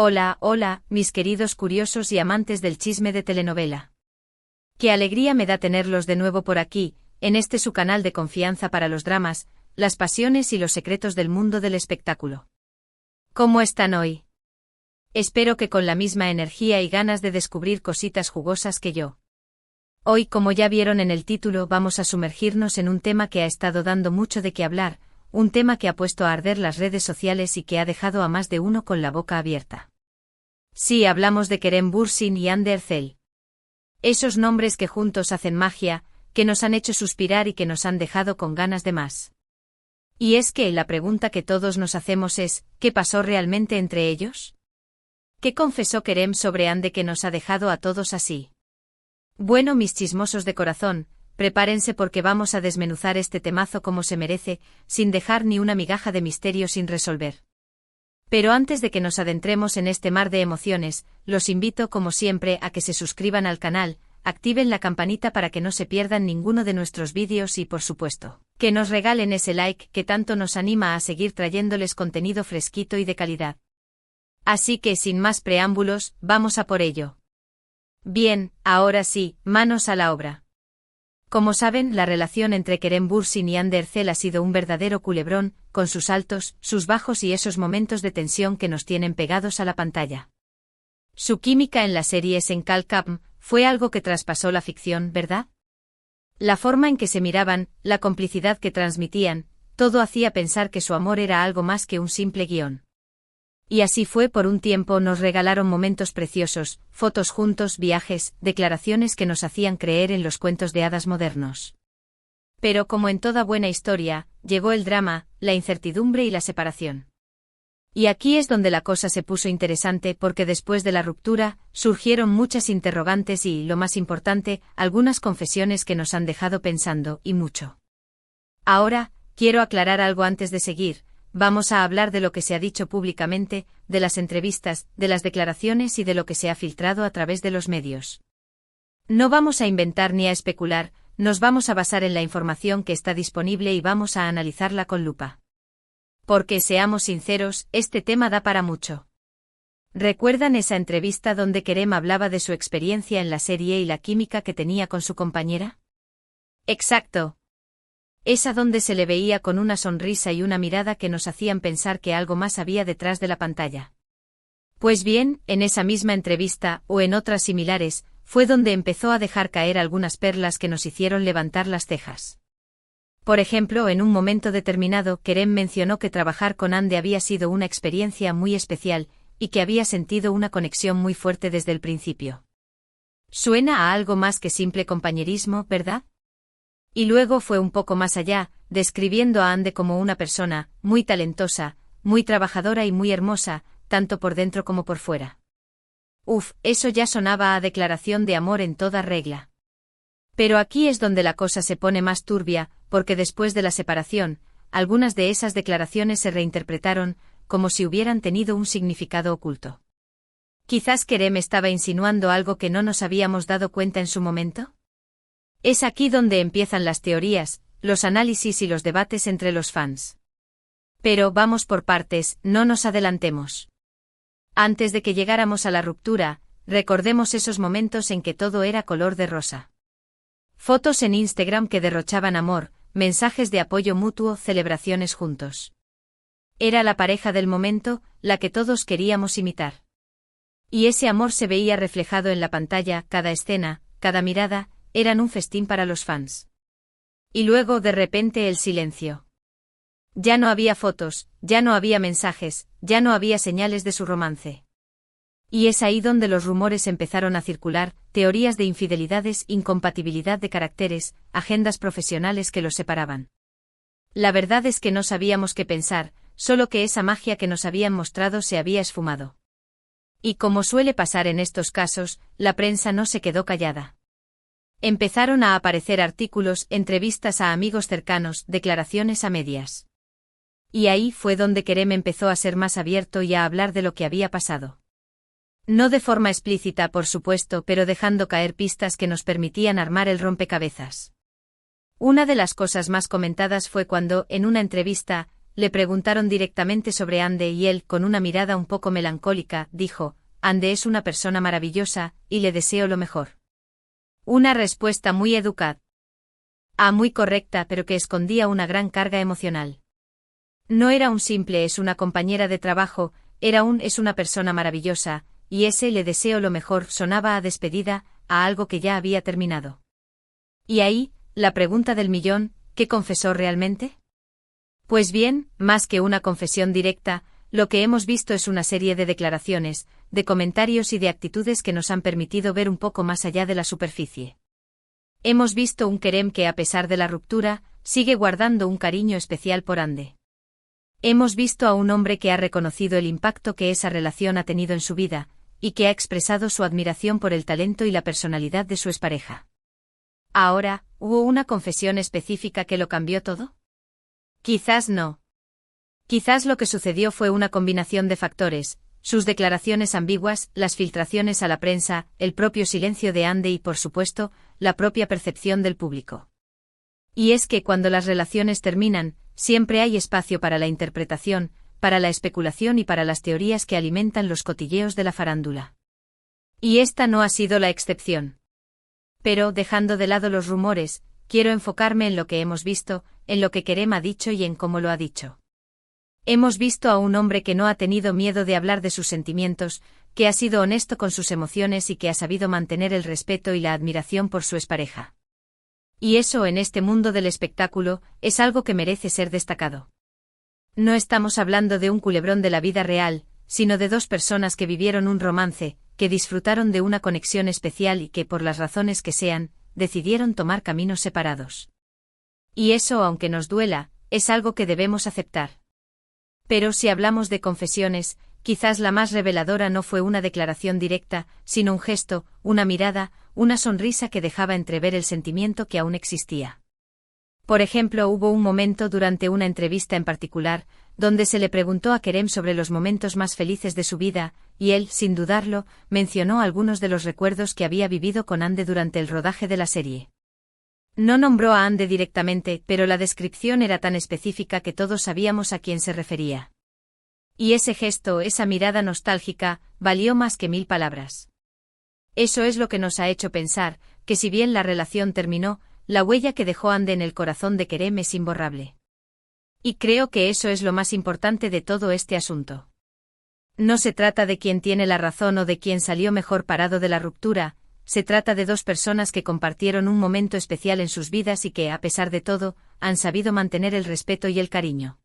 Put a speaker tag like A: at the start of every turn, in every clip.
A: Hola, hola, mis queridos curiosos y amantes del chisme de telenovela. Qué alegría me da tenerlos de nuevo por aquí, en este su canal de confianza para los dramas, las pasiones y los secretos del mundo del espectáculo. ¿Cómo están hoy? Espero que con la misma energía y ganas de descubrir cositas jugosas que yo. Hoy, como ya vieron en el título, vamos a sumergirnos en un tema que ha estado dando mucho de qué hablar, un tema que ha puesto a arder las redes sociales y que ha dejado a más de uno con la boca abierta. Sí, hablamos de Kerem Bürsin y Hande Erçel. Esos nombres que juntos hacen magia, que nos han hecho suspirar y que nos han dejado con ganas de más. Y es que la pregunta que todos nos hacemos es, ¿qué pasó realmente entre ellos? ¿Qué confesó Kerem sobre Hande que nos ha dejado a todos así? Bueno, mis chismosos de corazón, prepárense porque vamos a desmenuzar este temazo como se merece, sin dejar ni una migaja de misterio sin resolver. Pero antes de que nos adentremos en este mar de emociones, los invito como siempre a que se suscriban al canal, activen la campanita para que no se pierdan ninguno de nuestros vídeos y por supuesto, que nos regalen ese like que tanto nos anima a seguir trayéndoles contenido fresquito y de calidad. Así que sin más preámbulos, vamos a por ello. Bien, ahora sí, manos a la obra. Como saben, la relación entre Kerem Bürsin y Hande Erçel ha sido un verdadero culebrón, con sus altos, sus bajos y esos momentos de tensión que nos tienen pegados a la pantalla. Su química en la serie Sen Kalkam fue algo que traspasó la ficción, ¿verdad? La forma en que se miraban, la complicidad que transmitían, todo hacía pensar que su amor era algo más que un simple guión. Y así fue por un tiempo, nos regalaron momentos preciosos, fotos juntos, viajes, declaraciones que nos hacían creer en los cuentos de hadas modernos. Pero como en toda buena historia, llegó el drama, la incertidumbre y la separación. Y aquí es donde la cosa se puso interesante porque después de la ruptura, surgieron muchas interrogantes y, lo más importante, algunas confesiones que nos han dejado pensando, y mucho. Ahora, quiero aclarar algo antes de seguir. Vamos a hablar de lo que se ha dicho públicamente, de las entrevistas, de las declaraciones y de lo que se ha filtrado a través de los medios. No vamos a inventar ni a especular, nos vamos a basar en la información que está disponible y vamos a analizarla con lupa. Porque, seamos sinceros, este tema da para mucho. ¿Recuerdan esa entrevista donde Kerem hablaba de su experiencia en la serie y la química que tenía con su compañera? Exacto. Esa donde se le veía con una sonrisa y una mirada que nos hacían pensar que algo más había detrás de la pantalla. Pues bien, en esa misma entrevista, o en otras similares, fue donde empezó a dejar caer algunas perlas que nos hicieron levantar las cejas. Por ejemplo, en un momento determinado, Kerem mencionó que trabajar con Hande había sido una experiencia muy especial, y que había sentido una conexión muy fuerte desde el principio. Suena a algo más que simple compañerismo, ¿verdad? Y luego fue un poco más allá, describiendo a Hande como una persona, muy talentosa, muy trabajadora y muy hermosa, tanto por dentro como por fuera. Eso ya sonaba a declaración de amor en toda regla. Pero aquí es donde la cosa se pone más turbia, porque después de la separación, algunas de esas declaraciones se reinterpretaron, como si hubieran tenido un significado oculto. ¿Quizás Kerem estaba insinuando algo que no nos habíamos dado cuenta en su momento? Es aquí donde empiezan las teorías, los análisis y los debates entre los fans. Pero vamos por partes, no nos adelantemos. Antes de que llegáramos a la ruptura, recordemos esos momentos en que todo era color de rosa. Fotos en Instagram que derrochaban amor, mensajes de apoyo mutuo, celebraciones juntos. Era la pareja del momento, la que todos queríamos imitar. Y ese amor se veía reflejado en la pantalla, cada escena, cada mirada, eran un festín para los fans. Y luego de repente el silencio. Ya no había fotos, ya no había mensajes, ya no había señales de su romance. Y es ahí donde los rumores empezaron a circular, teorías de infidelidades, incompatibilidad de caracteres, agendas profesionales que los separaban. La verdad es que no sabíamos qué pensar, solo que esa magia que nos habían mostrado se había esfumado. Y como suele pasar en estos casos, la prensa no se quedó callada. Empezaron a aparecer artículos, entrevistas a amigos cercanos, declaraciones a medias. Y ahí fue donde Kerem empezó a ser más abierto y a hablar de lo que había pasado. No de forma explícita, por supuesto, pero dejando caer pistas que nos permitían armar el rompecabezas. Una de las cosas más comentadas fue cuando, en una entrevista, le preguntaron directamente sobre Ande y él, con una mirada un poco melancólica, dijo: Ande es una persona maravillosa, y le deseo lo mejor. Una respuesta muy educada. Muy correcta, pero que escondía una gran carga emocional. No era un simple es una compañera de trabajo, era un es una persona maravillosa, y ese le deseo lo mejor sonaba a despedida, a algo que ya había terminado. Y ahí, la pregunta del millón, ¿qué confesó realmente? Pues bien, más que una confesión directa, lo que hemos visto es una serie de declaraciones, de comentarios y de actitudes que nos han permitido ver un poco más allá de la superficie. Hemos visto un Kerem que, a pesar de la ruptura, sigue guardando un cariño especial por Ande. Hemos visto a un hombre que ha reconocido el impacto que esa relación ha tenido en su vida, y que ha expresado su admiración por el talento y la personalidad de su expareja. Ahora, ¿hubo una confesión específica que lo cambió todo? Quizás no. Quizás lo que sucedió fue una combinación de factores: sus declaraciones ambiguas, las filtraciones a la prensa, el propio silencio de Ande y, por supuesto, la propia percepción del público. Y es que cuando las relaciones terminan, siempre hay espacio para la interpretación, para la especulación y para las teorías que alimentan los cotilleos de la farándula. Y esta no ha sido la excepción. Pero, dejando de lado los rumores, quiero enfocarme en lo que hemos visto, en lo que Kerem ha dicho y en cómo lo ha dicho. Hemos visto a un hombre que no ha tenido miedo de hablar de sus sentimientos, que ha sido honesto con sus emociones y que ha sabido mantener el respeto y la admiración por su expareja. Y eso, en este mundo del espectáculo, es algo que merece ser destacado. No estamos hablando de un culebrón de la vida real, sino de dos personas que vivieron un romance, que disfrutaron de una conexión especial y que, por las razones que sean, decidieron tomar caminos separados. Y eso, aunque nos duela, es algo que debemos aceptar. Pero si hablamos de confesiones, quizás la más reveladora no fue una declaración directa, sino un gesto, una mirada, una sonrisa que dejaba entrever el sentimiento que aún existía. Por ejemplo, hubo un momento durante una entrevista en particular, donde se le preguntó a Kerem sobre los momentos más felices de su vida, y él, sin dudarlo, mencionó algunos de los recuerdos que había vivido con Ande durante el rodaje de la serie. No nombró a Ande directamente, pero la descripción era tan específica que todos sabíamos a quién se refería. Y ese gesto, esa mirada nostálgica, valió más que 1000 palabras. Eso es lo que nos ha hecho pensar, que si bien la relación terminó, la huella que dejó Ande en el corazón de Kerem es imborrable. Y creo que eso es lo más importante de todo este asunto. No se trata de quién tiene la razón o de quién salió mejor parado de la ruptura, se trata de dos personas que compartieron un momento especial en sus vidas y que, a pesar de todo, han sabido mantener el respeto y el cariño.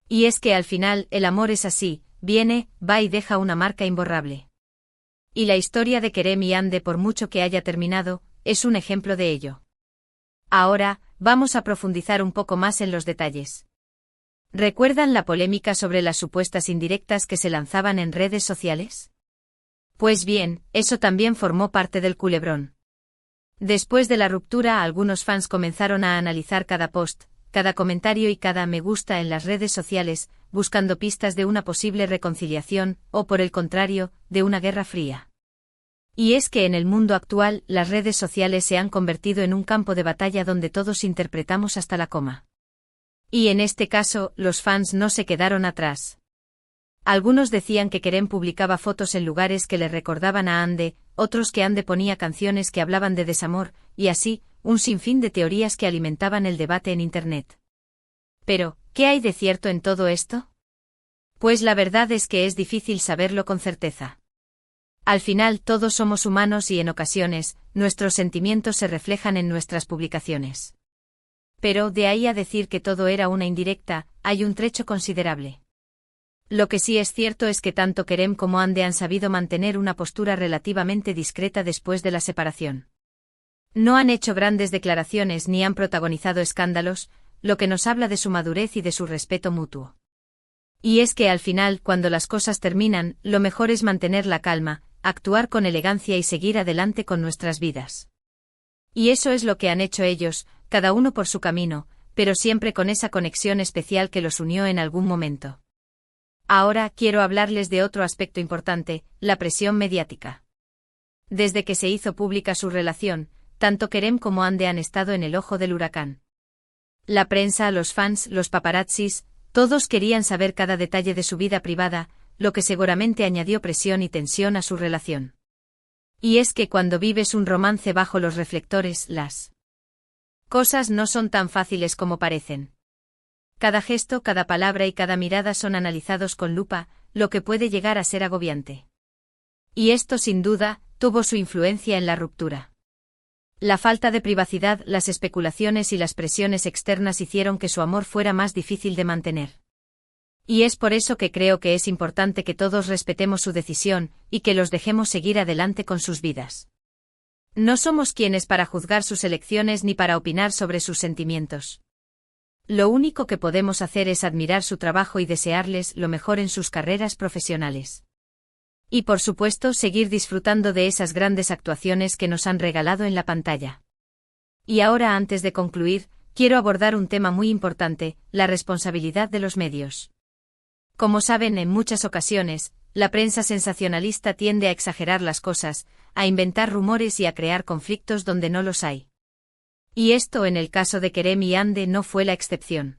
A: Y es que al final, el amor es así, viene, va y deja una marca imborrable. Y la historia de Kerem y Ande, por mucho que haya terminado, es un ejemplo de ello. Ahora, vamos a profundizar un poco más en los detalles. ¿Recuerdan la polémica sobre las supuestas indirectas que se lanzaban en redes sociales? Pues bien, eso también formó parte del culebrón. Después de la ruptura, algunos fans comenzaron a analizar cada post, cada comentario y cada me gusta en las redes sociales, buscando pistas de una posible reconciliación, o por el contrario, de una guerra fría. Y es que en el mundo actual, las redes sociales se han convertido en un campo de batalla donde todos interpretamos hasta la coma. Y en este caso, los fans no se quedaron atrás. Algunos decían que Kerem publicaba fotos en lugares que le recordaban a Ande, otros que Ande ponía canciones que hablaban de desamor, y así, un sinfín de teorías que alimentaban el debate en Internet. Pero, ¿qué hay de cierto en todo esto? Pues la verdad es que es difícil saberlo con certeza. Al final todos somos humanos y en ocasiones, nuestros sentimientos se reflejan en nuestras publicaciones. Pero de ahí a decir que todo era una indirecta, hay un trecho considerable. Lo que sí es cierto es que tanto Kerem como Ande han sabido mantener una postura relativamente discreta después de la separación. No han hecho grandes declaraciones ni han protagonizado escándalos, lo que nos habla de su madurez y de su respeto mutuo. Y es que al final, cuando las cosas terminan, lo mejor es mantener la calma, actuar con elegancia y seguir adelante con nuestras vidas. Y eso es lo que han hecho ellos, cada uno por su camino, pero siempre con esa conexión especial que los unió en algún momento. Ahora quiero hablarles de otro aspecto importante, la presión mediática. Desde que se hizo pública su relación, tanto Kerem como Ande han estado en el ojo del huracán. La prensa, los fans, los paparazzis, Todos querían saber cada detalle de su vida privada, lo que seguramente añadió presión y tensión a su relación. Y es que cuando vives un romance bajo los reflectores, las cosas no son tan fáciles como parecen. Cada gesto, cada palabra y cada mirada son analizados con lupa, lo que puede llegar a ser agobiante. Y esto, sin duda, tuvo su influencia en la ruptura. La falta de privacidad, las especulaciones y las presiones externas hicieron que su amor fuera más difícil de mantener. Y es por eso que creo que es importante que todos respetemos su decisión, y que los dejemos seguir adelante con sus vidas. No somos quienes para juzgar sus elecciones ni para opinar sobre sus sentimientos. Lo único que podemos hacer es admirar su trabajo y desearles lo mejor en sus carreras profesionales. Y por supuesto seguir disfrutando de esas grandes actuaciones que nos han regalado en la pantalla. Y ahora, antes de concluir, quiero abordar un tema muy importante, la responsabilidad de los medios. Como saben, en muchas ocasiones, la prensa sensacionalista tiende a exagerar las cosas, a inventar rumores y a crear conflictos donde no los hay. Y esto en el caso de Kerem y Hande no fue la excepción.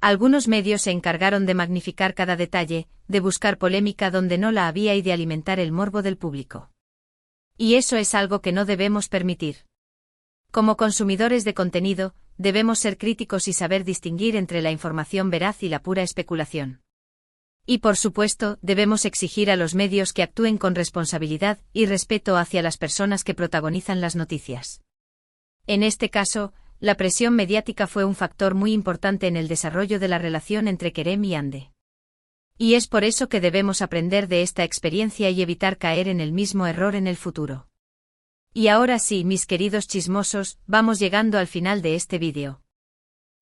A: Algunos medios se encargaron de magnificar cada detalle, de buscar polémica donde no la había y de alimentar el morbo del público. Y eso es algo que no debemos permitir. Como consumidores de contenido, debemos ser críticos y saber distinguir entre la información veraz y la pura especulación. Y por supuesto, debemos exigir a los medios que actúen con responsabilidad y respeto hacia las personas que protagonizan las noticias. En este caso, la presión mediática fue un factor muy importante en el desarrollo de la relación entre Kerem y Hande. Y es por eso que debemos aprender de esta experiencia y evitar caer en el mismo error en el futuro. Y ahora sí, mis queridos chismosos, vamos llegando al final de este vídeo.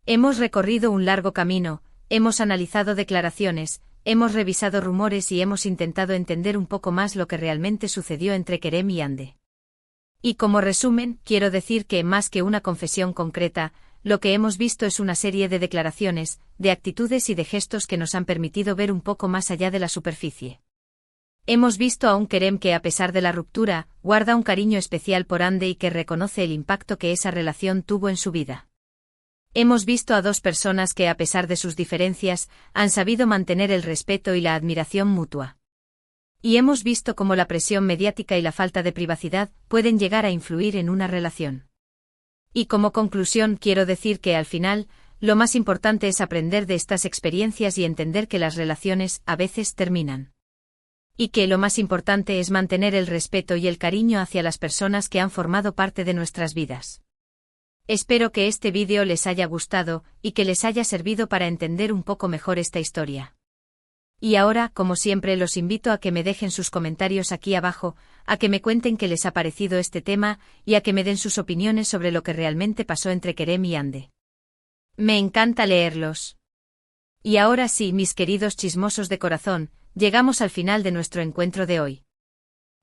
A: Hemos recorrido un largo camino, hemos analizado declaraciones, hemos revisado rumores y hemos intentado entender un poco más lo que realmente sucedió entre Kerem y Hande. Y como resumen, quiero decir que, más que una confesión concreta, lo que hemos visto es una serie de declaraciones, de actitudes y de gestos que nos han permitido ver un poco más allá de la superficie. Hemos visto a un Kerem que, a pesar de la ruptura, guarda un cariño especial por Hande y que reconoce el impacto que esa relación tuvo en su vida. Hemos visto a dos personas que, a pesar de sus diferencias, han sabido mantener el respeto y la admiración mutua. Y hemos visto cómo la presión mediática y la falta de privacidad pueden llegar a influir en una relación. Y como conclusión quiero decir que al final, lo más importante es aprender de estas experiencias y entender que las relaciones a veces terminan. Y que lo más importante es mantener el respeto y el cariño hacia las personas que han formado parte de nuestras vidas. Espero que este vídeo les haya gustado y que les haya servido para entender un poco mejor esta historia. Y ahora, como siempre, los invito a que me dejen sus comentarios aquí abajo, a que me cuenten qué les ha parecido este tema y a que me den sus opiniones sobre lo que realmente pasó entre Kerem y Hande. Me encanta leerlos. Y ahora sí, mis queridos chismosos de corazón, llegamos al final de nuestro encuentro de hoy.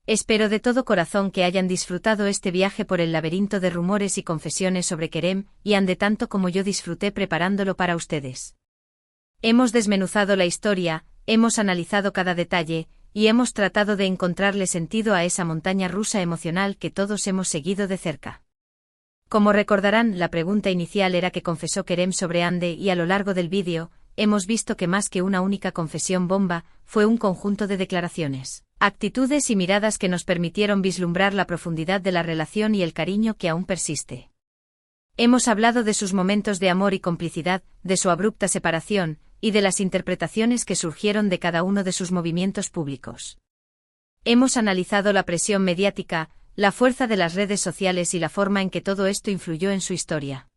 A: Espero de todo corazón que hayan disfrutado este viaje por el laberinto de rumores y confesiones sobre Kerem y Hande tanto como yo disfruté preparándolo para ustedes. Hemos desmenuzado la historia, hemos analizado cada detalle, y hemos tratado de encontrarle sentido a esa montaña rusa emocional que todos hemos seguido de cerca. Como recordarán, la pregunta inicial era qué confesó Kerem sobre Hande y a lo largo del vídeo, hemos visto que más que una única confesión bomba, fue un conjunto de declaraciones, actitudes y miradas que nos permitieron vislumbrar la profundidad de la relación y el cariño que aún persiste. Hemos hablado de sus momentos de amor y complicidad, de su abrupta separación, y de las interpretaciones que surgieron de cada uno de sus movimientos públicos. Hemos analizado la presión mediática, la fuerza de las redes sociales y la forma en que todo esto influyó en su historia.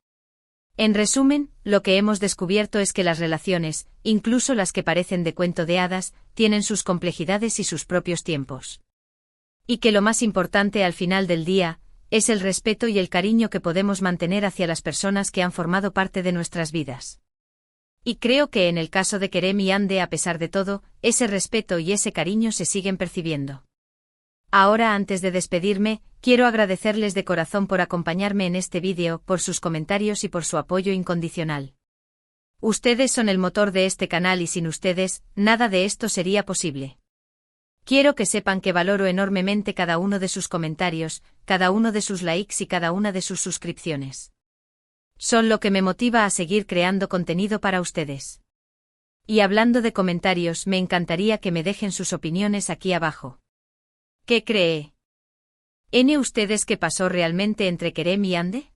A: En resumen, lo que hemos descubierto es que las relaciones, incluso las que parecen de cuento de hadas, tienen sus complejidades y sus propios tiempos. Y que lo más importante al final del día, es el respeto y el cariño que podemos mantener hacia las personas que han formado parte de nuestras vidas. Y creo que en el caso de Kerem y Hande, a pesar de todo, ese respeto y ese cariño se siguen percibiendo. Ahora, antes de despedirme, quiero agradecerles de corazón por acompañarme en este vídeo, por sus comentarios y por su apoyo incondicional. Ustedes son el motor de este canal y sin ustedes, nada de esto sería posible. Quiero que sepan que valoro enormemente cada uno de sus comentarios, cada uno de sus likes y cada una de sus suscripciones. Son lo que me motiva a seguir creando contenido para ustedes. Y hablando de comentarios, me encantaría que me dejen sus opiniones aquí abajo. ¿Qué cree? ¿Ustedes qué pasó realmente entre Kerem y Ande?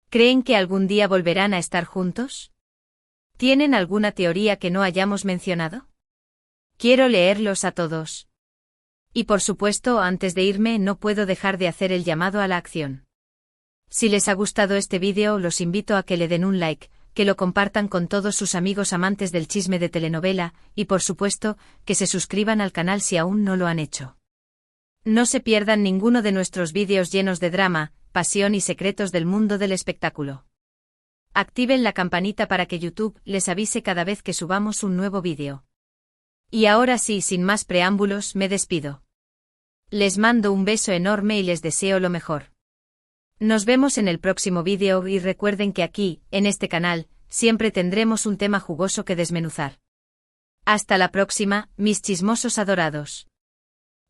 A: ¿Creen que algún día volverán a estar juntos? ¿Tienen alguna teoría que no hayamos mencionado? Quiero leerlos a todos. Y por supuesto, antes de irme, no puedo dejar de hacer el llamado a la acción. Si les ha gustado este vídeo, los invito a que le den un like, que lo compartan con todos sus amigos amantes del chisme de telenovela, y por supuesto, que se suscriban al canal si aún no lo han hecho. No se pierdan ninguno de nuestros vídeos llenos de drama, pasión y secretos del mundo del espectáculo. Activen la campanita para que YouTube les avise cada vez que subamos un nuevo vídeo. Y ahora sí, sin más preámbulos, me despido. Les mando un beso enorme y les deseo lo mejor. Nos vemos en el próximo vídeo y recuerden que aquí, en este canal, siempre tendremos un tema jugoso que desmenuzar. Hasta la próxima, mis chismosos adorados.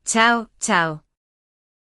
A: Chao, chao.